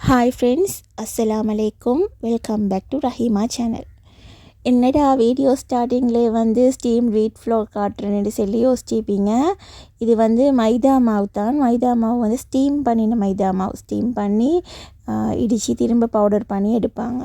Hi friends, அஸ்ஸலாமு அலைக்கும். Welcome back to Rahima channel. என்னடா வீடியோ ஸ்டார்டிங்லேயே ஸ்டீம் வீட் ஃப்ளோர் காட்டுறேன்னு சொல்லி யோசிச்சிப்பீங்க. இது மைதா மாவு தான். மைதா மாவு ஸ்டீம் பண்ணின மைதா மாவு ஸ்டீம் பண்ணி இடித்து திரும்ப பவுடர் பண்ணி எடுப்பாங்க.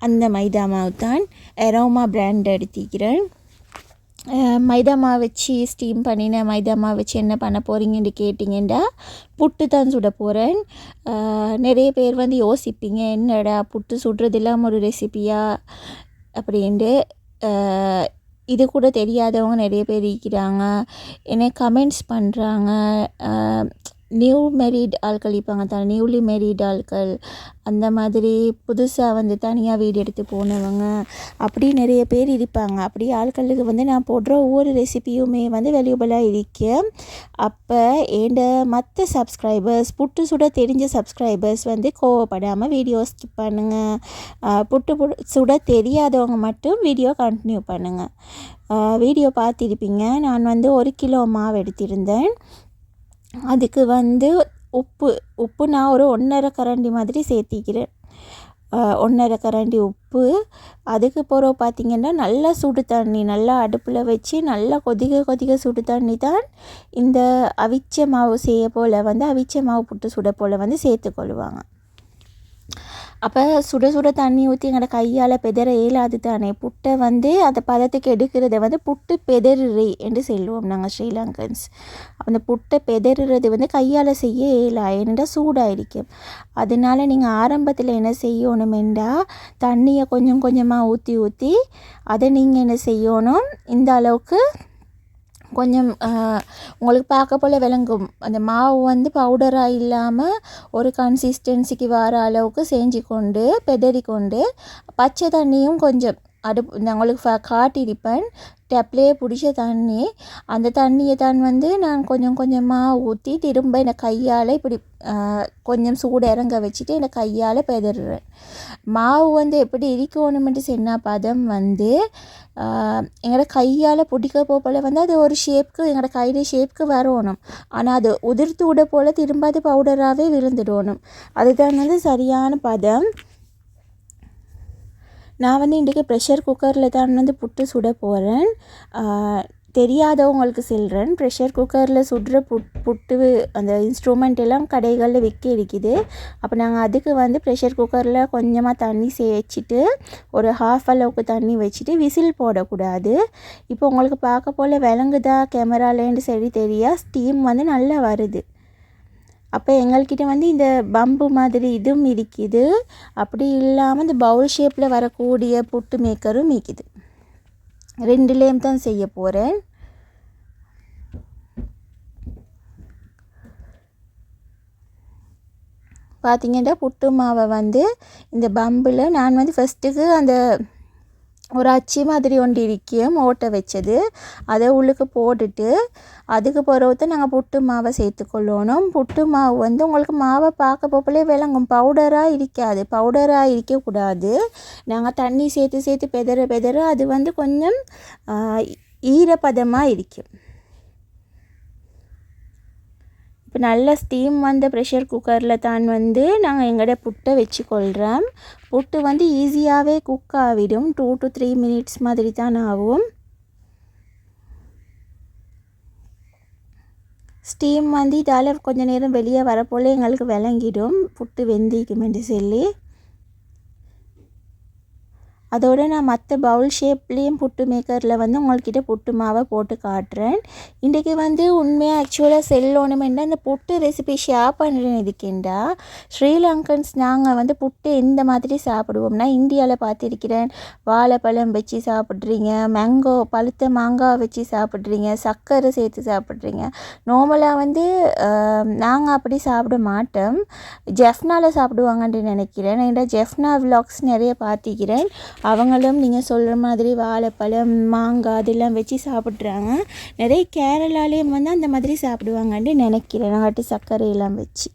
அந்த மைதா மாவு தான். அரோமா பிராண்ட் எடுத்துக்கிறேன். மைதா மாவு வச்சு ஸ்டீம் பண்ணின மைதா மாவு வச்சு என்ன பண்ண போகிறீங்கன்னு கேட்டிங்கன்னா, புட்டு தான் சுட போகிறேன். நிறைய பேர் யோசிப்பீங்க, என்னடா புட்டு சுடுறது இல்லாமல் ஒரு ரெசிபியா அப்படின்ட்டு. இது கூட தெரியாதவங்க நிறைய பேர் இருக்கிறாங்க. என்னை கமெண்ட்ஸ் பண்ணுறாங்க. நியூ மேரீட் ஆட்கள் இருப்பாங்க தான், நியூலி மேரீட் ஆட்கள், அந்த மாதிரி புதுசாக தனியாக வீடு எடுத்து போனவங்க, அப்படி நிறைய பேர் இருப்பாங்க. அப்படி ஆட்களுக்கு நான் போடுற ஒவ்வொரு ரெசிபியுமே வேல்யூபிளாக இருக்கு. அப்போ என்ட மற்ற சப்ஸ்கிரைபர்ஸ், புட்டு சுட தெரிஞ்ச சப்ஸ்கிரைபர்ஸ் கோவப்படாமல் வீடியோ ஸ்கிப் பண்ணுங்கள். புட்டு சுட தெரியாதவங்க மட்டும் வீடியோ கண்டினியூ பண்ணுங்கள். வீடியோ பார்த்துருப்பீங்க. நான் 1 கிலோ மாவு எடுத்திருந்தேன். அதுக்கு உப்பு நான் ஒரு 1.5 கரண்டி மாதிரி சேர்த்திக்கிறேன். 1.5 கரண்டி உப்பு. அதுக்கு பிறகு பார்த்திங்கன்னா நல்லா சுடு தண்ணி, நல்லா அடுப்பில் வச்சு நல்லா கொதிக்க சுடு தண்ணி தான் இந்த அவிச்ச மாவு செய்ய போல் அவிச்ச மாவு புட்டு சுட போல் சேர்த்துக்கொள்ளுவாங்க. அப்போ சுட சுட தண்ணி ஊற்றி எங்களோட கையால் பெதற இயலாது தானே. புட்டை அந்த பதத்துக்கு எடுக்கிறத புட்டு பெதறி என்று சொல்லுவோம் நாங்கள் ஸ்ரீலங்கன்ஸ். அந்த புட்டை பெதறது கையால் செய்ய இயலா, ஏன்னா சூடாயிருக்கும். அதனால நீங்கள் ஆரம்பத்தில் என்ன செய்யணுமெண்டா, தண்ணியை கொஞ்சம் கொஞ்சமாக ஊற்றி அதை நீங்கள் என்ன செய்யணும், இந்த அளவுக்கு கொஞ்சம் உங்களுக்கு பார்க்க போல் விளங்கும். அந்த மாவு பவுடராக இல்லாமல் ஒரு கன்சிஸ்டன்சிக்கு வர அளவுக்கு செஞ்சு கொண்டு பெதறி கொண்டு, பச்சை தண்ணியும் கொஞ்சம் நான் உங்களுக்கு காட்டியிருப்பேன். டேப்லேயே பிடிச்ச தண்ணி, அந்த தண்ணியை தான் நான் கொஞ்சம் கொஞ்சமாக ஊற்றி திரும்ப என்னை கையால் இப்படி கொஞ்சம் சூடு இறங்க வச்சுட்டு என்னை கையால் பெதறுறேன். மாவு எப்படி இருக்கணுமென்று சொன்ன பதம் எங்களோட கையால் பிடிக்க போல் அது ஒரு ஷேப்புக்கு, எங்களோட கையில் ஷேப்புக்கு வரணும். ஆனால் அது உதிர்த்து விட போல் திரும்ப அது பவுடராகவே விழுந்துடணும். அதுதான் சரியான பதம். நான் இன்றைக்கி ப்ரெஷர் குக்கரில் தான் புட்டு சுட போகிறேன். தெரியாதவங்களுக்கு சொல்கிறேன். ப்ரெஷர் குக்கரில் சுடுற புட்டு அந்த இன்ஸ்ட்ருமெண்ட் எல்லாம் கடைகளில் விற்க இருக்குது. அப்போ நாங்கள் அதுக்கு ப்ரெஷர் குக்கரில் கொஞ்சமாக தண்ணி சேர்ச்சிட்டு ஒரு ஹாஃப் அளவுக்கு தண்ணி வச்சுட்டு விசில் போடக்கூடாது. இப்போ உங்களுக்கு பார்க்க போல் விளங்குதா கேமராலேன்னு சரி தெரியா, ஸ்டீம் நல்லா வருது. அப்போ எங்கள்கிட்ட இந்த பம்பு மாதிரி இதுவும் இருக்குது. அப்படி இல்லாமல் இந்த பவுல் ஷேப்பில் வரக்கூடிய புட்டு மேக்கரும் இருக்குது. 2லேயும் தான் செய்ய போகிறேன். பார்த்திங்கன்னா புட்டு மாவை இந்த பம்பில் நான் ஃபஸ்ட்டுக்கு அந்த ஒரு அச்சி மாதிரி ஒன்று இருக்கும் ஓட்டை வச்சது, அதை உள்ளுக்கு போட்டுட்டு அதுக்கு பிறகு நாங்கள் புட்டு மாவை சேர்த்துக்கொள்ளணும். புட்டு மாவு உங்களுக்கு மாவை பார்க்க போலே விளங்கும், பவுடராக இருக்காது. பவுடராக இருக்கக்கூடாது. நாங்கள் தண்ணி சேர்த்து பெதற அது கொஞ்சம் ஈரப்பதமாக இருக்கும். இப்போ நல்ல ஸ்டீம் ப்ரெஷர் குக்கரில் தான் நாங்கள் எங்களோட புட்டை வச்சுக்கொள்கிறோம். புட்டு ஈஸியாகவே குக் ஆகிடும். 2 to 3 minutes மாதிரி தான் ஆகும். ஸ்டீம் இதால் கொஞ்சம் நேரம் வெளியே வரப்போல் எங்களுக்கு விளங்கிடும் புட்டு வெந்திக்குமென்று சொல்லி. அதோடு நான் மற்ற பவுல் ஷேப்லேயும் புட்டு மேக்கரில் உங்கள்கிட்ட புட்டு மாவை போட்டு காட்டுறேன். இன்றைக்கி உண்மையாக ஆக்சுவலாக செல்லணுமெண்டா அந்த புட்டு ரெசிபி ஷேர் பண்ணுறேன். இதுக்கேண்டா ஸ்ரீலங்கன்ஸ் நாங்கள் புட்டு எந்த மாதிரி சாப்பிடுவோம்னா, இந்தியாவில் பார்த்துருக்கிறேன், வாழைப்பழம் வச்சு சாப்பிட்றீங்க, மேங்கோ பழுத்த மாங்காய் வச்சு சாப்பிட்றீங்க, சர்க்கரை சேர்த்து சாப்பிட்றீங்க. நார்மலாக நாங்கள் அப்படி சாப்பிட மாட்டோம். ஜெஃப்னாவில் சாப்பிடுவாங்கன்னு நினைக்கிறேன். ஏன்னா ஜெஃப்னா விலாக்ஸ் நிறைய பார்த்துக்கிறேன். அவங்களும் நீங்கள் சொல்கிற மாதிரி வாழைப்பழம் மாங்காய் அதெல்லாம் வச்சு சாப்பிட்றாங்க. நிறைய கேரளாலேயும் அந்த மாதிரி சாப்பிடுவாங்கன்னு நினைக்கிறேன், நாட்டு சர்க்கரையெல்லாம் வச்சு.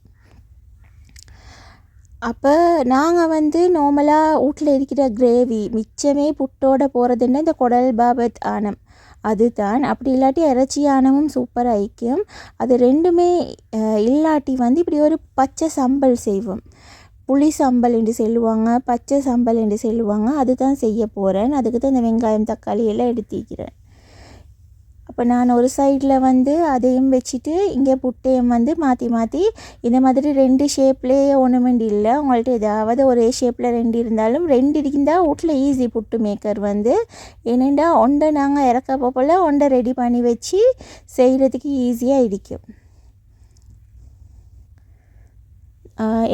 அப்போ நாங்கள் நார்மலாக வீட்டில் இருக்கிற கிரேவி மிச்சமே புட்டோட போகிறதுன்னா இந்த குடல் பாபத் ஆனம் அதுதான். அப்படி இல்லாட்டி இறைச்சி ஆனமும் சூப்பராக இருக்கும். அது ரெண்டுமே இல்லாட்டி இப்படி ஒரு பச்சை சம்பல் செய்வோம். புளி சம்பல் என்று சொல்லுவாங்க, பச்சை சம்பல் என்று சொல்லுவாங்க. அதுதான் செய்ய போகிறேன். அதுக்கு தான் இந்த வெங்காயம் தக்காளி எல்லாம் எடுத்துக்கிறேன். அப்போ நான் ஒரு சைடில் வந்து அதையும் வச்சுட்டு இங்கே புட்டையும் வந்து மாற்றி மாற்றி இந்த மாதிரி 2 ஷேப்லேயே ஒன்றுமெண்டு இல்லை. உங்கள்கிட்ட ஏதாவது ஒரே ஷேப்பில் 2 இருந்தாலும் 2 இருந்தால் வீட்டில் ஈஸி புட்டு மேக்கர் வந்து. ஏனெண்டா ஒன்றை நாங்கள் இறக்க போல் ஒன்றை ரெடி பண்ணி வச்சு செய்கிறதுக்கு ஈஸியாக இருக்கும்.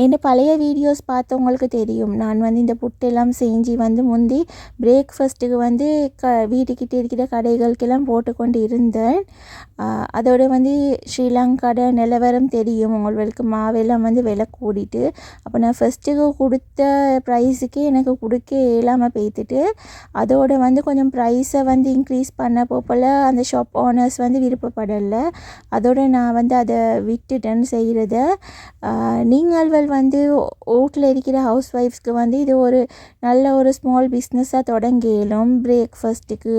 என்ன பழைய வீடியோஸ் பார்த்தவங்களுக்கு தெரியும். நான் வந்து இந்த புட்டெல்லாம் செஞ்சு வந்து முந்தி பிரேக்ஃபாஸ்ட்டுக்கு வந்து வீட்டுக்கிட்ட இருக்கிற கடைகளுக்கெல்லாம் போட்டுக்கொண்டு இருந்தேன். அதோட வந்து ஸ்ரீலங்காட நிலவரம் தெரியும் உங்களுக்கு. மாவெல்லாம் வந்து விலை கூடிட்டு, அப்போ நான் ஃபஸ்ட்டுக்கு கொடுத்த ப்ரைஸுக்கே எனக்கு கொடுக்க இயலாமல் போய்த்துட்டு, அதோட வந்து கொஞ்சம் ப்ரைஸை வந்து இன்க்ரீஸ் பண்ண போல் அந்த ஷாப் ஓனர்ஸ் வந்து விருப்பப்படலை. அதோட நான் வந்து அதை விட்டுட்டேன்னு செய்கிறத. நீங்கள் வந்து வீட்டில் இருக்கிற ஹவுஸ் ஒய்ஃப்ஸ்க்கு வந்து இது ஒரு நல்ல ஒரு ஸ்மால் பிஸ்னஸாக தொடங்கிலும். பிரேக்ஃபாஸ்ட்டுக்கு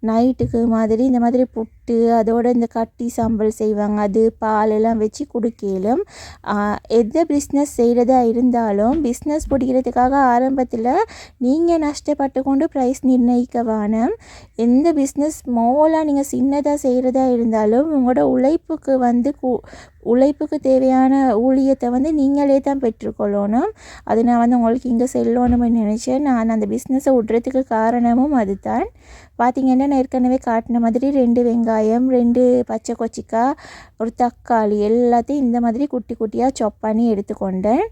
நைட்டுக்கு மாதிரி இந்த மாதிரி புட்டு அதோட இந்த கட்டி சம்பல் செய்வாங்க, அது பால் எல்லாம் வச்சு கொடுக்கலும். எந்த பிஸ்னஸ் செய்கிறதா இருந்தாலும் பிஸ்னஸ் பிடிக்கிறதுக்காக ஆரம்பத்தில் நீங்கள் நஷ்டப்பட்டு கொண்டு ப்ரைஸ் நிர்ணயிக்க வேணும். எந்த பிஸ்னஸ் ஸ்மாலாக நீங்கள் சின்னதாக செய்கிறதா இருந்தாலும் உங்களோட உழைப்புக்கு வந்து உழைப்புக்கு தேவையான ஊழியத்தை வந்து நீங்களே தான் பெற்றுக்கொள்ளணும். அது நான் வந்து உங்களுக்கு இங்கே செல்லணும்னு நினச்சேன். நான் அந்த பிஸ்னஸை விட்றதுக்கு காரணமும் அதுதான். பார்த்திங்கன்னா நான் ஏற்கனவே காட்டின மாதிரி 2 வெங்காயம், 2 பச்சை கொச்சிக்காய், ஒரு தக்காளி எல்லாத்தையும் இந்த மாதிரி குட்டி குட்டியாக சாப் பண்ணி எடுத்துக்கொண்டேன்.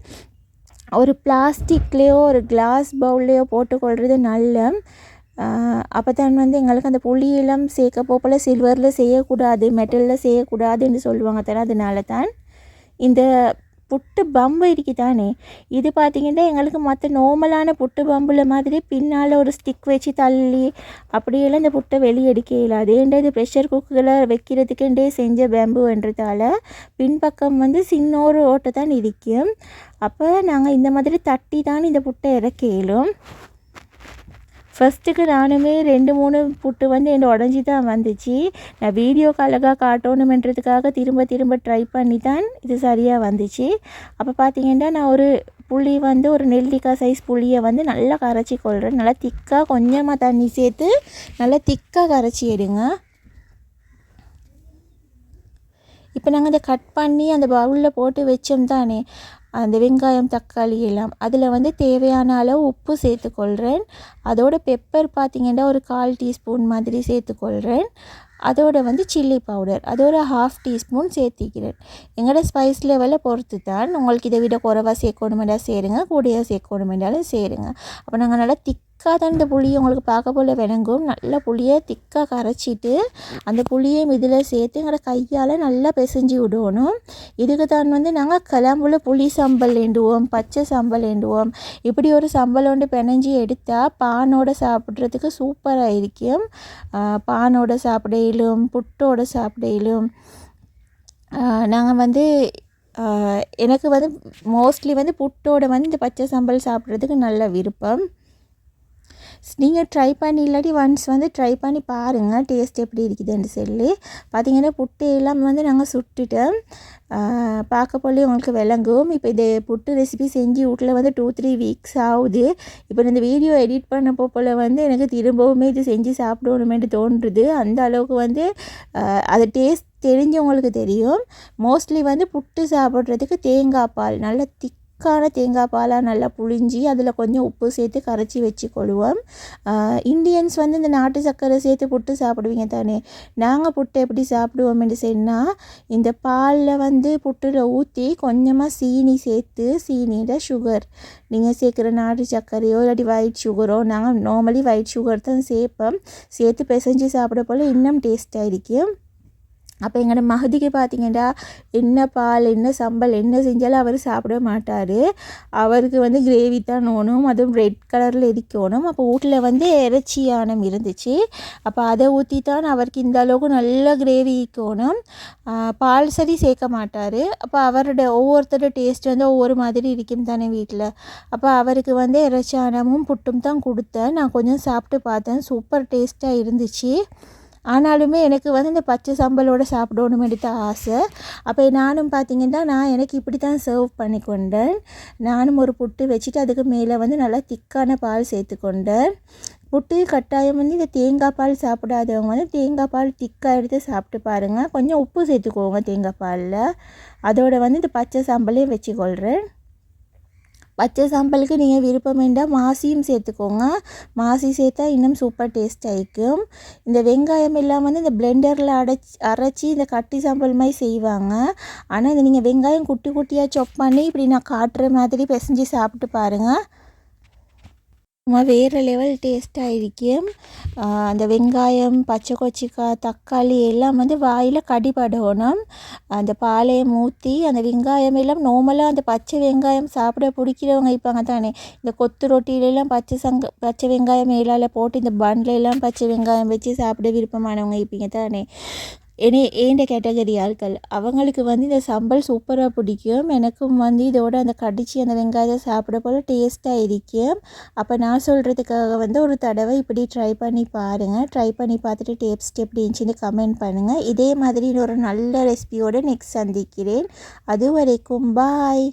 ஒரு பிளாஸ்டிக்லேயோ ஒரு கிளாஸ் பவுல்லையோ போட்டுக்கொள்வது நல்ல. அப்போ தான் வந்து எங்களுக்கு அந்த புளியெல்லாம் சேர்க்க போல் சில்வரில் செய்யக்கூடாது, மெட்டலில் செய்யக்கூடாதுன்னு சொல்லுவாங்க தானே. அதனால தான் இந்த புட்டு பம்பு இருக்குதானே, இது பார்த்திங்கன்னா எங்களுக்கு மற்ற நார்மலான புட்டு பம்பில் மாதிரி பின்னால் ஒரு ஸ்டிக் வச்சு தள்ளி அப்படியெல்லாம் இந்த புட்டை வெளியே எடுக்க இயலாது. ஏன்டா இது ப்ரெஷர் குக்கரில் வைக்கிறதுக்குண்டே செஞ்ச பேம்புன்றதால பின்பக்கம் வந்து சின்ன ஒரு ஓட்டை தான் இருக்கும். அப்போ நாங்கள் இந்த மாதிரி தட்டி தான் இந்த புட்டை இறக்க இயலும். ஃபஸ்ட்டுக்கு நானுமே 2-3 புட்டு வந்து என்னை உடஞ்சி தான் வந்துச்சு. நான் வீடியோக்கு அழகாக காட்டணுமென்றதுக்காக திரும்ப ட்ரை பண்ணி தான் இது சரியாக வந்துச்சு. அப்போ பார்த்திங்கன்னா நான் ஒரு புளி வந்து ஒரு நெல்லிக்காய் சைஸ் புளியை வந்து நல்லா கரைச்சி கொள்கிறேன். நல்லா திக்காக கொஞ்சமாக தண்ணி சேர்த்து நல்லா திக்காக கரைச்சி எடுங்க. இப்போ நாங்கள் அதை கட் பண்ணி அந்த பவுலில் போட்டு வச்சோம் தானே அந்த வெங்காயம் தக்காளி எல்லாம், அதில் வந்து தேவையான அளவு உப்பு சேர்த்துக்கொள்கிறேன். அதோட பெப்பர் பார்த்திங்கன்னா ஒரு 1/4 டீஸ்பூன் மாதிரி சேர்த்துக்கொள்கிறேன். அதோட வந்து சில்லி பவுடர் அதோட 1/2 டீஸ்பூன் சேர்த்திக்கிறேன். எங்களோட ஸ்பைஸ் லெவலை பொறுத்து தான். உங்களுக்கு இதை விட குறைவாக சேர்க்கணுமெண்டா சேருங்க, கூடையாக சேர்க்கணுமெண்டாலும் சேருங்க. அப்போ நாங்கள் நல்லா திக்காக தான் இந்த புளியை உங்களுக்கு பார்க்க போல் விளங்கும். நல்லா புளியை திக்காக கரைச்சிட்டு அந்த புளியையும் இதில் சேர்த்து எங்களோட கையால் நல்லா பிசைஞ்சு விடணும். இதுக்கு தான் வந்து நாங்கள் கிளம்புல புளி சம்பல் ஏண்டுவோம், பச்சை சம்பல் ஏண்டுவோம். இப்படி ஒரு சம்பல் ஒன்று பிணைஞ்சி எடுத்தால் பானோட சாப்பிட்றதுக்கு சூப்பராக இருக்கும். பானோட சாப்பிடையிலும் புட்டோட சாப்பிடையிலும் நாங்கள் வந்து எனக்கு வந்து மோஸ்ட்லி வந்து புட்டோட வந்து இந்த பச்சை சம்பல் சாப்பிட்றதுக்கு நல்ல விருப்பம். நீங்கள் ட்ரை பண்ணி இல்லாட்டி ஒன்ஸ் வந்து ட்ரை பண்ணி பாருங்கள் டேஸ்ட் எப்படி இருக்குதுன்னு சொல்லி. பார்த்திங்கன்னா புட்டு எல்லாம் வந்து நாங்கள் சுட்டுட்டோம். பார்க்க போலே உங்களுக்கு விளங்கும். இப்போ இது புட்டு ரெசிபி செஞ்சு வீட்டில் வந்து 2-3 வீக்ஸ் ஆகுது. இப்போ இந்த வீடியோ எடிட் பண்ண போல் வந்து எனக்கு திரும்பவுமே இது செஞ்சு சாப்பிடணுமேட்டு தோன்றுது. அந்த அளவுக்கு வந்து அது டேஸ்ட் தெரிஞ்சவங்களுக்கு தெரியும். மோஸ்ட்லி வந்து புட்டு சாப்பிட்றதுக்கு தேங்காய் பால் நல்லா திக்கான தேங்காய் பாலாக நல்லா புழிஞ்சி அதில் கொஞ்சம் உப்பு சேர்த்து கரைச்சி வச்சுக்கொள்வோம். இந்தியன்ஸ் வந்து இந்த நாட்டு சர்க்கரை சேர்த்து புட்டு சாப்பிடுவீங்க தானே. நாங்கள் புட்டு எப்படி சாப்பிடுவோம்னு சொன்னால் இந்த பாலில் வந்து புட்டில் ஊற்றி கொஞ்சமாக சீனி சேர்த்து, சீனியில் சுகர் நீங்கள் சேர்க்குற நாட்டு சர்க்கரையோ இல்லாட்டி ஒயிட் சுகரோ, நாங்கள் நார்மலி ஒயிட் சுகர் தான் சேர்ப்போம். சேர்த்து பிசைஞ்சு சாப்பிட போல் இன்னும் டேஸ்ட்டாக இருக்கும். அப்போ எங்களோட மகதிக்கு பார்த்திங்கன்னா என்ன பால் என்ன சம்பல் என்ன செஞ்சாலும் அவர் சாப்பிட மாட்டார். அவருக்கு வந்து கிரேவி தான் வேணும், அதுவும் ரெட் கலரில் இருக்கணும். அப்போ வீட்டில் வந்து இறைச்சி யானம் இருந்துச்சு. அப்போ அதை ஊற்றி தான் அவருக்கு இந்த அளவுக்கு நல்ல கிரேவி இருக்கணும். பால் சரி சேர்க்க மாட்டார். அப்போ அவரோட ஒவ்வொருத்தரோட டேஸ்ட் வந்து ஒவ்வொரு மாதிரி இருக்கும் தானே வீட்டில். அப்போ அவருக்கு வந்து இறைச்சி யானமும் புட்டும் தான் கொடுத்தேன். நான் கொஞ்சம் சாப்பிட்டு பார்த்தேன், சூப்பர் டேஸ்ட்டாக இருந்துச்சு. ஆனாலுமே எனக்கு வந்து இந்த பச்சை சம்பலோடு சாப்பிடணும்னு எடுத்த ஆசை. அப்போ நானும் பார்த்திங்கன்னா நான் எனக்கு இப்படி தான் சர்வ் பண்ணி கொண்டேன். நானும் ஒரு புட்டு வச்சுட்டு அதுக்கு மேலே வந்து நல்லா திக்கான பால் சேர்த்துக்கொண்டேன். புட்டு கட்டாயம் வந்து இந்த தேங்காய் பால் சாப்பிடாதவங்க வந்து தேங்காய் பால் திக்காக எடுத்து சாப்பிட்டு பாருங்கள். கொஞ்சம் உப்பு சேர்த்துக்கோங்க தேங்காய் பாலில். அதோடு வந்து இந்த பச்சை சாம்பலையும் வச்சுக்கொள்கிறேன். பச்சை சாம்பலுக்கு நீங்கள் விருப்பம் வேண்டாம் மாசியும் சேர்த்துக்கோங்க. மாசி சேர்த்தா இன்னும் சூப்பர் டேஸ்ட் ஆகிக்கும். இந்த வெங்காயம் எல்லாம் வந்து இந்த பிளெண்டரில் அரைச்சி இந்த கட்டி சாம்பல் மாதிரி செய்வாங்க. ஆனால் இந்த நீங்கள் வெங்காயம் குட்டி குட்டியாக சாப் பண்ணி இப்படி நான் காட்டுற மாதிரி பிசைஞ்சு சாப்பிட்டு பாருங்கள். வேறு லெவல் டேஸ்ட்டாக இருக்கும். அந்த வெங்காயம், பச்சை கொச்சிக்காய், தக்காளி எல்லாம் வந்து வாயில் கடிபடணும். அந்த பாலையை ஊற்றி அந்த வெங்காயம் எல்லாம் நார்மலாக அந்த பச்சை வெங்காயம் சாப்பிட பிடிக்கிறவங்க இருப்பாங்க தானே. இந்த கொத்து ரொட்டியிலெல்லாம் பச்சை வெங்காயம் மேலால் போட்டு இந்த பன்னில் எல்லாம் பச்சை வெங்காயம் வச்சு சாப்பிட விருப்பமானவங்க இருப்பீங்க தானே. ஏண்ட கேட்டகரி ஆட்கள் அவங்களுக்கு வந்து இந்த சம்பல் சூப்பராக பிடிக்கும். எனக்கும் வந்து இதோட அந்த கடிச்சு அந்த வெங்காயத்தை சாப்பிட போல் டேஸ்ட்டாக இருக்கும். அப்போ நான் சொல்கிறதுக்காக வந்து ஒரு தடவை இப்படி ட்ரை பண்ணி பாருங்கள். ட்ரை பண்ணி பார்த்துட்டு டேஸ்ட் எப்படி இருந்துச்சுன்னு கமெண்ட் பண்ணுங்கள். இதே மாதிரி ஒரு நல்ல ரெசிபியோடு நெக்ஸ்ட் சந்திக்கிறேன். அது வரைக்கும் பாய்.